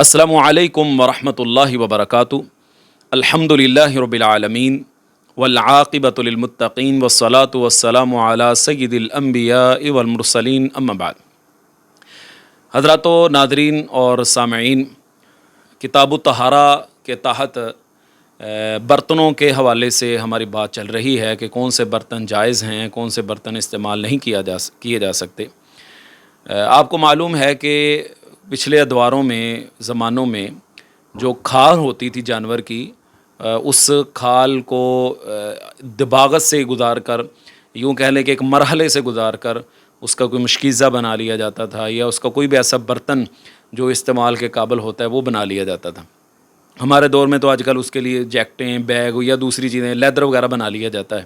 السلام علیکم ورحمۃ اللہ وبرکاتہ۔ الحمدللہ رب العالمین والعاقبۃ للمتقین والصلاۃ والسلام علی سید الانبیاء والمرسلین اما بعد۔ حضرات و ناظرین اور سامعین، کتاب الطہارہ کے تحت برتنوں کے حوالے سے ہماری بات چل رہی ہے کہ کون سے برتن جائز ہیں، کون سے برتن استعمال نہیں کیے جا سکتے۔ آپ کو معلوم ہے کہ پچھلے ادواروں میں زمانوں میں جو کھال ہوتی تھی جانور کی، اس کھال کو دباغت سے گزار کر، یوں کہہ لیں کہ ایک مرحلے سے گزار کر اس کا کوئی مشکیزہ بنا لیا جاتا تھا، یا اس کا کوئی بھی ایسا برتن جو استعمال کے قابل ہوتا ہے وہ بنا لیا جاتا تھا۔ ہمارے دور میں تو آج کل اس کے لیے جیکٹیں، بیگ یا دوسری چیزیں، لیدر وغیرہ بنا لیا جاتا ہے۔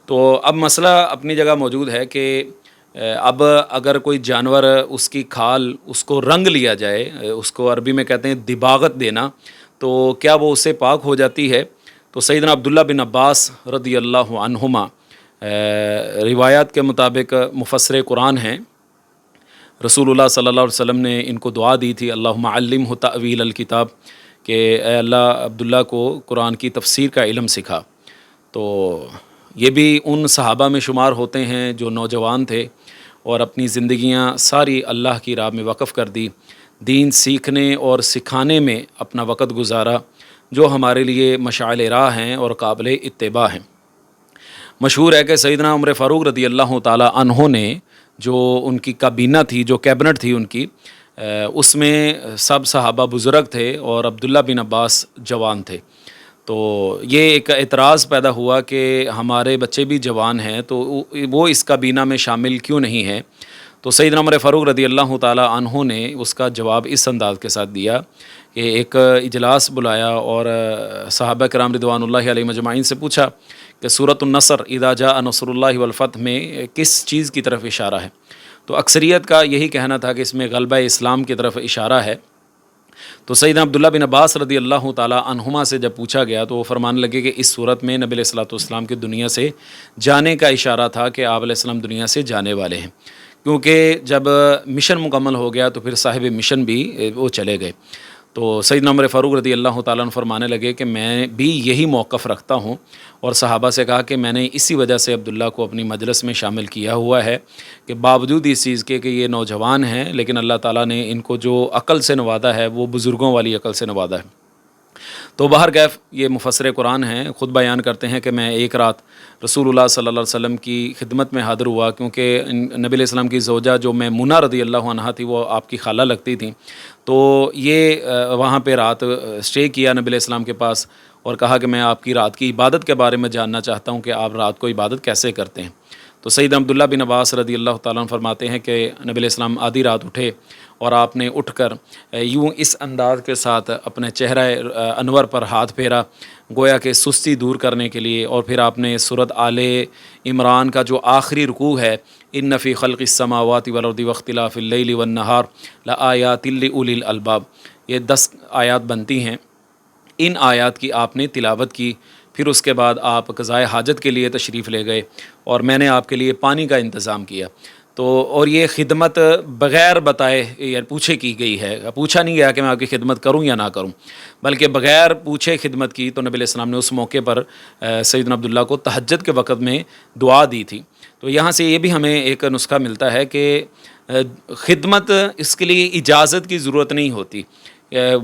تو اب مسئلہ اپنی جگہ موجود ہے کہ اب اگر کوئی جانور اس کی کھال اس کو رنگ لیا جائے، اس کو عربی میں کہتے ہیں دباغت دینا، تو کیا وہ اس سے پاک ہو جاتی ہے؟ تو سیدنا عبداللہ بن عباس رضی اللہ عنہما روایات کے مطابق مفسر قرآن ہیں، رسول اللہ صلی اللہ علیہ وسلم نے ان کو دعا دی تھی، اللہم علمہ تأویل الکتاب، کہ اے اللہ عبداللہ کو قرآن کی تفسیر کا علم سکھا۔ تو یہ بھی ان صحابہ میں شمار ہوتے ہیں جو نوجوان تھے اور اپنی زندگیاں ساری اللہ کی راہ میں وقف کر دی، دین سیکھنے اور سکھانے میں اپنا وقت گزارا، جو ہمارے لیے مشعل راہ ہیں اور قابل اتباع ہیں۔ مشہور ہے کہ سیدنا عمر فاروق رضی اللہ تعالی عنہ نے، جو ان کی کابینہ تھی، جو کیبنٹ تھی ان کی، اس میں سب صحابہ بزرگ تھے اور عبداللہ بن عباس جوان تھے۔ تو یہ ایک اعتراض پیدا ہوا کہ ہمارے بچے بھی جوان ہیں تو وہ اس کابینہ میں شامل کیوں نہیں ہیں؟ تو سیدنا عمر فاروق رضی اللہ تعالی عنہ نے اس کا جواب اس انداز کے ساتھ دیا کہ ایک اجلاس بلایا اور صحابہ کرام رضوان اللہ علیہ مجمعین سے پوچھا کہ سورۃ النصر اذا جاء نصر اللہ والفتح میں کس چیز کی طرف اشارہ ہے؟ تو اکثریت کا یہی کہنا تھا کہ اس میں غلبہ اسلام کی طرف اشارہ ہے۔ تو سیدنا عبداللہ بن عباس رضی اللہ تعالی عنہما سے جب پوچھا گیا تو وہ فرمانے لگے کہ اس صورت میں نبی علیہ الصلوۃ والسلام کی دنیا سے جانے کا اشارہ تھا کہ آپ علیہ السلام دنیا سے جانے والے ہیں، کیونکہ جب مشن مکمل ہو گیا تو پھر صاحب مشن بھی وہ چلے گئے۔ تو سیدنا عمر فاروق رضی اللہ تعالیٰ عنہ فرمانے لگے کہ میں بھی یہی موقف رکھتا ہوں، اور صحابہ سے کہا کہ میں نے اسی وجہ سے عبداللہ کو اپنی مجلس میں شامل کیا ہوا ہے کہ باوجود اس چیز کے کہ یہ نوجوان ہیں، لیکن اللہ تعالیٰ نے ان کو جو عقل سے نوازا ہے وہ بزرگوں والی عقل سے نوازا ہے۔ تو بہرکیف یہ مفسر قرآن ہیں، خود بیان کرتے ہیں کہ میں ایک رات رسول اللہ صلی اللہ علیہ وسلم کی خدمت میں حاضر ہوا، کیونکہ نبی علیہ السلام کی زوجہ جو میمونہ رضی اللہ عنہا تھی وہ آپ کی خالہ لگتی تھیں، تو یہ وہاں پہ رات اسٹے کیا نبی علیہ السلام کے پاس، اور کہا کہ میں آپ کی رات کی عبادت کے بارے میں جاننا چاہتا ہوں کہ آپ رات کو عبادت کیسے کرتے ہیں۔ تو سیدنا عبداللہ بن عباس رضی اللہ تعالیٰ عنہ فرماتے ہیں کہ نبی علیہ السلام آدھی رات اٹھے اور آپ نے اٹھ کر یوں اس انداز کے ساتھ اپنے چہرہ انور پر ہاتھ پھیرا، گویا کہ سستی دور کرنے کے لیے، اور پھر آپ نے سورۃ آل عمران کا جو آخری رکوع ہے، ان فی خلق السماوات والارض واختلاف اللیل والنہار لآیات لأولی الالباب، یہ 10 آیات بنتی ہیں، ان آیات کی آپ نے تلاوت کی۔ پھر اس کے بعد آپ قضائے حاجت کے لیے تشریف لے گئے اور میں نے آپ کے لیے پانی کا انتظام کیا۔ تو اور یہ خدمت بغیر بتائے یا پوچھے کی گئی ہے، پوچھا نہیں گیا کہ میں آپ کی خدمت کروں یا نہ کروں، بلکہ بغیر پوچھے خدمت کی۔ تو نبی علیہ السلام نے اس موقع پر سیدنا عبداللہ کو تہجد کے وقت میں دعا دی تھی۔ تو یہاں سے یہ بھی ہمیں ایک نسخہ ملتا ہے کہ خدمت اس کے لیے اجازت کی ضرورت نہیں ہوتی۔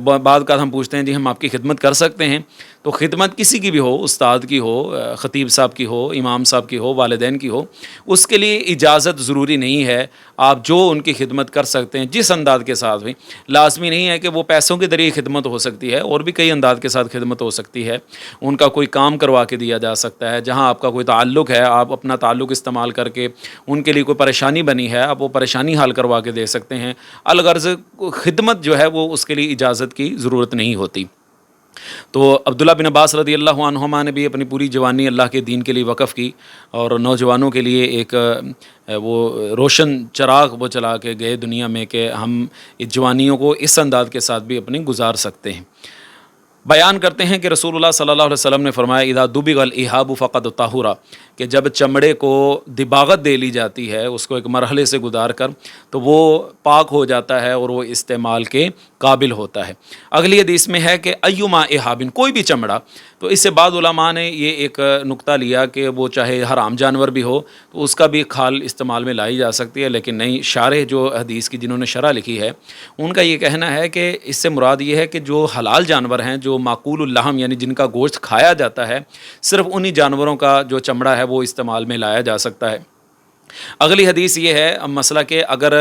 بعض کا ہم پوچھتے ہیں جی ہم آپ کی خدمت کر سکتے ہیں؟ تو خدمت کسی کی بھی ہو، استاد کی ہو، خطیب صاحب کی ہو، امام صاحب کی ہو، والدین کی ہو، اس کے لیے اجازت ضروری نہیں ہے۔ آپ جو ان کی خدمت کر سکتے ہیں جس انداز کے ساتھ بھی، لازمی نہیں ہے کہ وہ پیسوں کے ذریعے خدمت ہو سکتی ہے، اور بھی کئی انداز کے ساتھ خدمت ہو سکتی ہے۔ ان کا کوئی کام کروا کے دیا جا سکتا ہے، جہاں آپ کا کوئی تعلق ہے، آپ اپنا تعلق استعمال کر کے ان کے لیے کوئی پریشانی بنی ہے، آپ وہ پریشانی حل کروا کے دے سکتے ہیں۔ الغرض خدمت جو ہے وہ اس کے لیے اجازت کی ضرورت نہیں ہوتی۔ تو عبداللہ بن عباس رضی اللہ عنہما نے بھی اپنی پوری جوانی اللہ کے دین کے لیے وقف کی، اور نوجوانوں کے لیے ایک وہ روشن چراغ وہ چلا کے گئے دنیا میں کہ ہم اس جوانیوں کو اس انداز کے ساتھ بھی اپنی گزار سکتے ہیں۔ بیان کرتے ہیں کہ رسول اللہ صلی اللہ علیہ وسلم نے فرمایا اذا دبغ الإحاب فقد طہر، کہ جب چمڑے کو دباغت دے لی جاتی ہے اس کو ایک مرحلے سے گزار کر تو وہ پاک ہو جاتا ہے اور وہ استعمال کے قابل ہوتا ہے۔ اگلی حدیث میں ہے کہ ایما احابن، کوئی بھی چمڑا، تو اس سے بعض علماء نے یہ ایک نقطہ لیا کہ وہ چاہے حرام جانور بھی ہو تو اس کا بھی کھال استعمال میں لائی جا سکتی ہے، لیکن نہیں، شارح جو حدیث کی جنہوں نے شرح لکھی ہے ان کا یہ کہنا ہے کہ اس سے مراد یہ ہے کہ جو حلال جانور ہیں، جو معقول اللحم یعنی جن کا گوشت کھایا جاتا ہے، صرف انہی جانوروں کا جو چمڑا ہے وہ استعمال میں لایا جا سکتا ہے۔ اگلی حدیث یہ ہے مسئلہ کہ اگر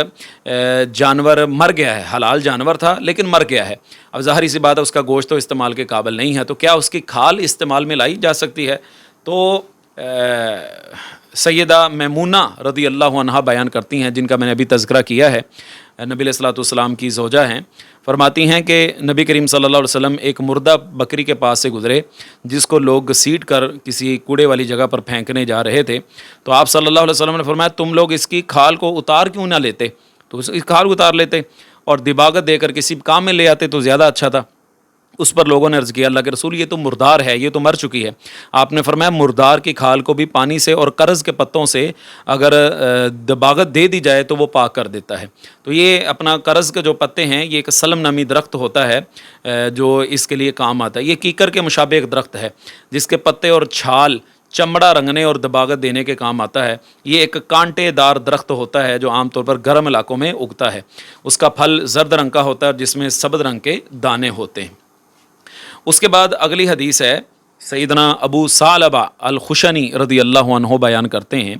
جانور مر گیا ہے، حلال جانور تھا لیکن مر گیا ہے، اب ظاہری سی بات ہے اس کا گوشت تو استعمال کے قابل نہیں ہے، تو کیا اس کی کھال استعمال میں لائی جا سکتی ہے؟ تو سیدہ میمونہ رضی اللہ عنہا بیان کرتی ہیں، جن کا میں نے ابھی تذکرہ کیا ہے، نبی علیہ الصلوۃ والسلام کی زوجہ ہیں، فرماتی ہیں کہ نبی کریم صلی اللہ علیہ وسلم ایک مردہ بکری کے پاس سے گزرے جس کو لوگ گھسیٹ کر کسی کوڑے والی جگہ پر پھینکنے جا رہے تھے، تو آپ صلی اللہ علیہ وسلم نے فرمایا تم لوگ اس کی کھال کو اتار کیوں نہ لیتے؟ تو اس کی کھال اتار لیتے اور دباغت دے کر کسی کام میں لے آتے تو زیادہ اچھا تھا۔ اس پر لوگوں نے عرض کیا اللہ کے رسول یہ تو مردار ہے، یہ تو مر چکی ہے۔ آپ نے فرمایا مردار کی کھال کو بھی پانی سے اور کرز کے پتوں سے اگر دباغت دے دی جائے تو وہ پاک کر دیتا ہے۔ تو یہ اپنا کرز کے جو پتے ہیں، یہ ایک سلم نامی درخت ہوتا ہے جو اس کے لیے کام آتا ہے۔ یہ کیکر کے مشابہ ایک درخت ہے جس کے پتے اور چھال چمڑا رنگنے اور دباغت دینے کے کام آتا ہے۔ یہ ایک کانٹے دار درخت ہوتا ہے جو عام طور پر گرم علاقوں میں اگتا ہے۔ اس کا پھل زرد رنگ کا ہوتا ہے جس میں سبز رنگ کے دانے ہوتے ہیں۔ اس کے بعد اگلی حدیث ہے، سیدنا ابو ثعلبہ الخشنی رضی اللہ عنہ بیان کرتے ہیں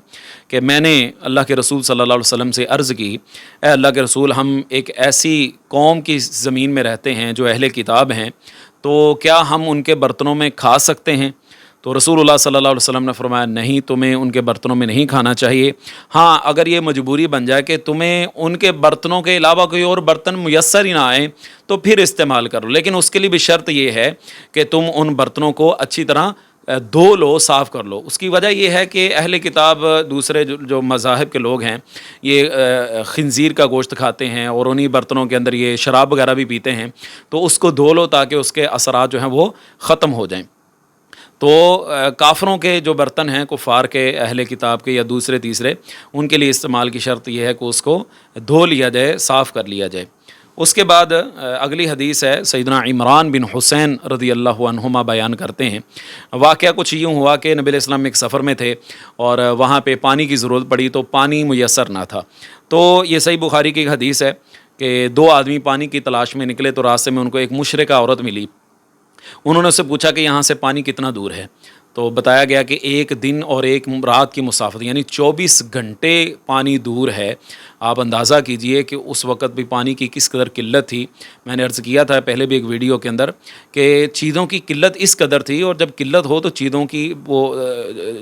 کہ میں نے اللہ کے رسول صلی اللہ علیہ وسلم سے عرض کی، اے اللہ کے رسول، ہم ایک ایسی قوم کی زمین میں رہتے ہیں جو اہل کتاب ہیں، تو کیا ہم ان کے برتنوں میں کھا سکتے ہیں؟ تو رسول اللہ صلی اللہ علیہ وسلم نے فرمایا نہیں، تمہیں ان کے برتنوں میں نہیں کھانا چاہیے، ہاں اگر یہ مجبوری بن جائے کہ تمہیں ان کے برتنوں کے علاوہ کوئی اور برتن میسر ہی نہ آئیں تو پھر استعمال کرو، لیکن اس کے لیے بھی شرط یہ ہے کہ تم ان برتنوں کو اچھی طرح دھو لو، صاف کر لو۔ اس کی وجہ یہ ہے کہ اہل کتاب دوسرے جو مذاہب کے لوگ ہیں یہ خنزیر کا گوشت کھاتے ہیں اور انہی برتنوں کے اندر یہ شراب وغیرہ بھی پیتے ہیں، تو اس کو دھو لو تاکہ اس کے اثرات جو ہیں وہ ختم ہو جائیں۔ تو کافروں کے جو برتن ہیں، کفار کے، اہل کتاب کے یا دوسرے تیسرے، ان کے لیے استعمال کی شرط یہ ہے کہ اس کو دھو لیا جائے، صاف کر لیا جائے۔ اس کے بعد اگلی حدیث ہے، سیدنا عمران بن حسین رضی اللہ عنہما بیان کرتے ہیں، واقعہ کچھ یوں ہوا کہ نبی علیہ السلام ایک سفر میں تھے اور وہاں پہ پانی کی ضرورت پڑی تو پانی میسر نہ تھا۔ تو یہ صحیح بخاری کی ایک حدیث ہے کہ دو آدمی پانی کی تلاش میں نکلے تو راستے میں ان کو ایک مشرکہ عورت ملی۔ انہوں نے اس سے پوچھا کہ یہاں سے پانی کتنا دور ہے؟ تو بتایا گیا کہ ایک دن اور ایک رات کی مسافت، یعنی 24 گھنٹے پانی دور ہے۔ آپ اندازہ کیجئے کہ اس وقت بھی پانی کی کس قدر قلت تھی۔ میں نے عرض کیا تھا پہلے بھی ایک ویڈیو کے اندر کہ چیزوں کی قلت اس قدر تھی، اور جب قلت ہو تو چیزوں کی وہ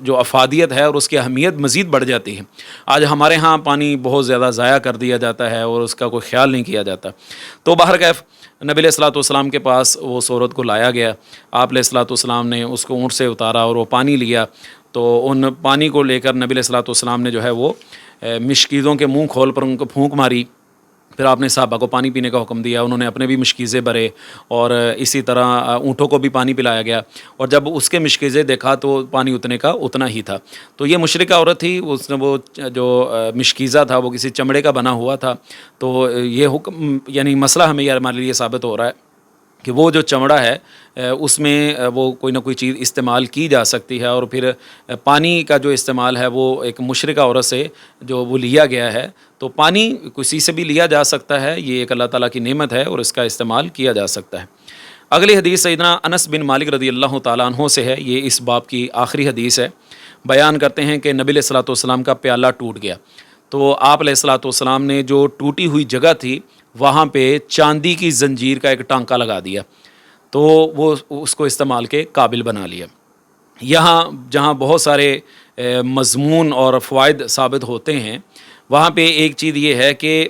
جو افادیت ہے اور اس کی اہمیت مزید بڑھ جاتی ہے۔ آج ہمارے ہاں پانی بہت زیادہ ضائع کر دیا جاتا ہے اور اس کا کوئی خیال نہیں کیا جاتا۔ تو بہرکیف نبی علیہ الصلوۃ والسلام کے پاس وہ عورت کو لایا گیا، آپ علیہ الصلوۃ والسلام نے اس کو اونٹ سے اتارا اور وہ پانی لیا، تو ان پانی کو لے کر نبی علیہ الصلوۃ والسلام نے جو ہے وہ مشکیزوں کے منہ کھول پر ان کو پھونک ماری، پھر آپ نے صحابہ کو پانی پینے کا حکم دیا، انہوں نے اپنے بھی مشکیزیں بھرے اور اسی طرح اونٹوں کو بھی پانی پلایا گیا، اور جب اس کے مشکیزیں دیکھا تو پانی اتنے کا اتنا ہی تھا۔ تو یہ مشرکہ عورت تھی، اس نے وہ جو مشکیزہ تھا وہ کسی چمڑے کا بنا ہوا تھا۔ تو یہ حکم یعنی مسئلہ ہمیں ہمارے لیے ثابت ہو رہا ہے کہ وہ جو چمڑا ہے اس میں وہ کوئی نہ کوئی چیز استعمال کی جا سکتی ہے، اور پھر پانی کا جو استعمال ہے وہ ایک مشرکہ عورت سے جو وہ لیا گیا ہے، تو پانی کسی سے بھی لیا جا سکتا ہے، یہ ایک اللہ تعالیٰ کی نعمت ہے اور اس کا استعمال کیا جا سکتا ہے۔ اگلی حدیث سیدنا انس بن مالک رضی اللہ تعالیٰ عنہ سے ہے، یہ اس باب کی آخری حدیث ہے۔ بیان کرتے ہیں کہ نبی علیہ الصلوۃ والسلام کا پیالہ ٹوٹ گیا، تو آپ علیہ الصلوۃ والسلام نے جو ٹوٹی ہوئی جگہ تھی وہاں پہ چاندی کی زنجیر کا ایک ٹانکا لگا دیا، تو وہ اس کو استعمال کے قابل بنا لیا۔ یہاں جہاں بہت سارے مضمون اور فوائد ثابت ہوتے ہیں، وہاں پہ ایک چیز یہ ہے کہ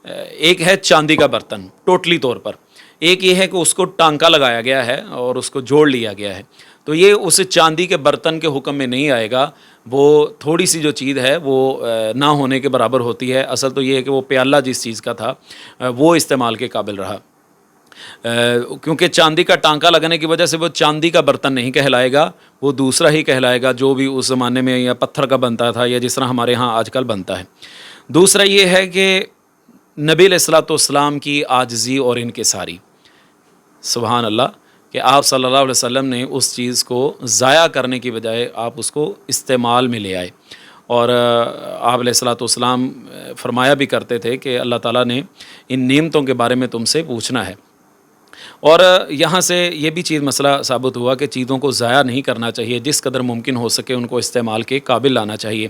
ایک ہے چاندی کا برتن ٹوٹلی طور پر، ایک یہ ہے کہ اس کو ٹانکا لگایا گیا ہے اور اس کو جوڑ لیا گیا ہے، تو یہ اس چاندی کے برتن کے حکم میں نہیں آئے گا، وہ تھوڑی سی جو چیز ہے وہ نہ ہونے کے برابر ہوتی ہے۔ اصل تو یہ ہے کہ وہ پیالہ جس چیز کا تھا وہ استعمال کے قابل رہا۔ کیونکہ چاندی کا ٹانکا لگنے کی وجہ سے وہ چاندی کا برتن نہیں کہلائے گا، وہ دوسرا ہی کہلائے گا جو بھی اس زمانے میں یا پتھر کا بنتا تھا یا جس طرح ہمارے ہاں آج کل بنتا ہے۔ دوسرا یہ ہے کہ نبی علیہ الصلوۃ والسلام کی عاجزی اور انکساری، سبحان اللہ، کہ آپ صلی اللہ علیہ وسلم نے اس چیز کو ضائع کرنے کی بجائے آپ اس کو استعمال میں لے آئے، اور آپ علیہ الصلوۃ والسلام فرمایا بھی کرتے تھے کہ اللہ تعالیٰ نے ان نعمتوں کے بارے میں تم سے پوچھنا ہے۔ اور یہاں سے یہ بھی چیز مسئلہ ثابت ہوا کہ چیزوں کو ضائع نہیں کرنا چاہیے، جس قدر ممکن ہو سکے ان کو استعمال کے قابل لانا چاہیے۔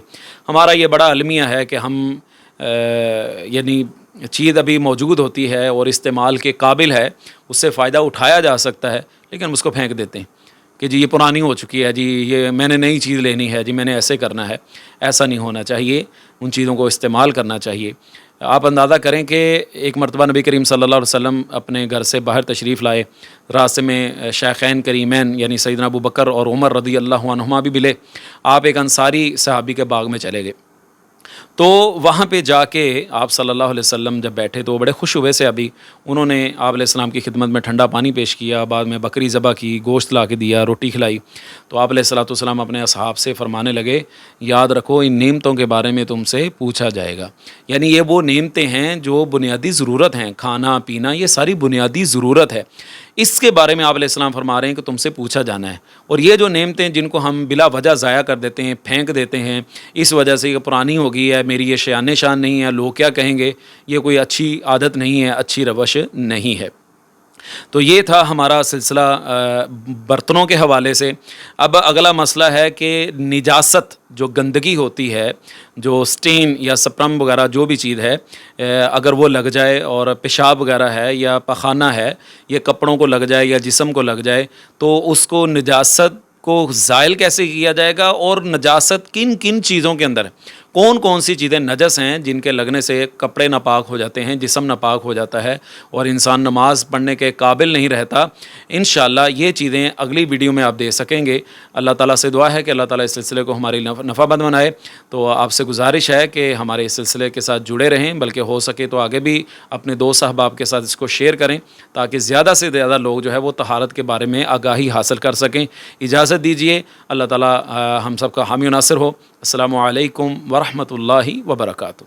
ہمارا یہ بڑا المیہ ہے کہ ہم یعنی چیز ابھی موجود ہوتی ہے اور استعمال کے قابل ہے، اس سے فائدہ اٹھایا جا سکتا ہے، لیکن ہم اس کو پھینک دیتے ہیں کہ جی یہ پرانی ہو چکی ہے، جی یہ میں نے نئی چیز لینی ہے، جی میں نے ایسے کرنا ہے۔ ایسا نہیں ہونا چاہیے، ان چیزوں کو استعمال کرنا چاہیے۔ آپ اندازہ کریں کہ ایک مرتبہ نبی کریم صلی اللہ علیہ وسلم اپنے گھر سے باہر تشریف لائے، راستے میں شیخین کریمین یعنی سیدنا ابو بکر اور عمر رضی اللہ عنہما بھی ملے۔ آپ ایک انصاری صحابی کے باغ میں چلے گئے، تو وہاں پہ جا کے آپ صلی اللہ علیہ وسلم جب بیٹھے تو بڑے خوش ہوئے سے ابھی انہوں نے آپ علیہ السلام کی خدمت میں ٹھنڈا پانی پیش کیا، بعد میں بکری ذبح کی، گوشت لا کے دیا، روٹی کھلائی۔ تو آپ علیہ الصلوۃ والسلام اپنے اصحاب سے فرمانے لگے، یاد رکھو ان نعمتوں کے بارے میں تم سے پوچھا جائے گا۔ یعنی یہ وہ نعمتیں ہیں جو بنیادی ضرورت ہیں، کھانا پینا یہ ساری بنیادی ضرورت ہے، اس کے بارے میں آپ علیہ السلام فرما رہے ہیں کہ تم سے پوچھا جانا ہے۔ اور یہ جو نعمتیں جن کو ہم بلا وجہ ضائع کر دیتے ہیں، پھینک دیتے ہیں اس وجہ سے کہ پرانی ہو گئی ہے، میری یہ شان شان نہیں ہے، لوگ کیا کہیں گے، یہ کوئی اچھی عادت نہیں ہے، اچھی روش نہیں ہے۔ تو یہ تھا ہمارا سلسلہ برتنوں کے حوالے سے۔ اب اگلا مسئلہ ہے کہ نجاست، جو گندگی ہوتی ہے، جو سٹین یا سپرم وغیرہ جو بھی چیز ہے، اگر وہ لگ جائے اور پیشاب وغیرہ ہے یا پخانہ ہے، یہ کپڑوں کو لگ جائے یا جسم کو لگ جائے، تو اس کو نجاست کو زائل کیسے کیا جائے گا، اور نجاست کن کن چیزوں کے اندر، کون کون سی چیزیں نجس ہیں جن کے لگنے سے کپڑے ناپاک ہو جاتے ہیں، جسم ناپاک ہو جاتا ہے اور انسان نماز پڑھنے کے قابل نہیں رہتا۔ انشاءاللہ یہ چیزیں اگلی ویڈیو میں آپ دیکھ سکیں گے۔ اللہ تعالیٰ سے دعا ہے کہ اللہ تعالیٰ اس سلسلے کو ہماری نفع بند بنائے۔ تو آپ سے گزارش ہے کہ ہمارے اس سلسلے کے ساتھ جڑے رہیں، بلکہ ہو سکے تو آگے بھی اپنے دوست احباب کے ساتھ اس کو شیئر کریں، تاکہ زیادہ سے زیادہ لوگ جو ہے وہ طہارت کے بارے میں آگاہی حاصل کر سکیں۔ اجازت دیجیے، اللہ تعالیٰ ہم سب کا حامی و ناصر ہو۔ السلام علیکم ورحمۃ اللہ وبرکاتہ۔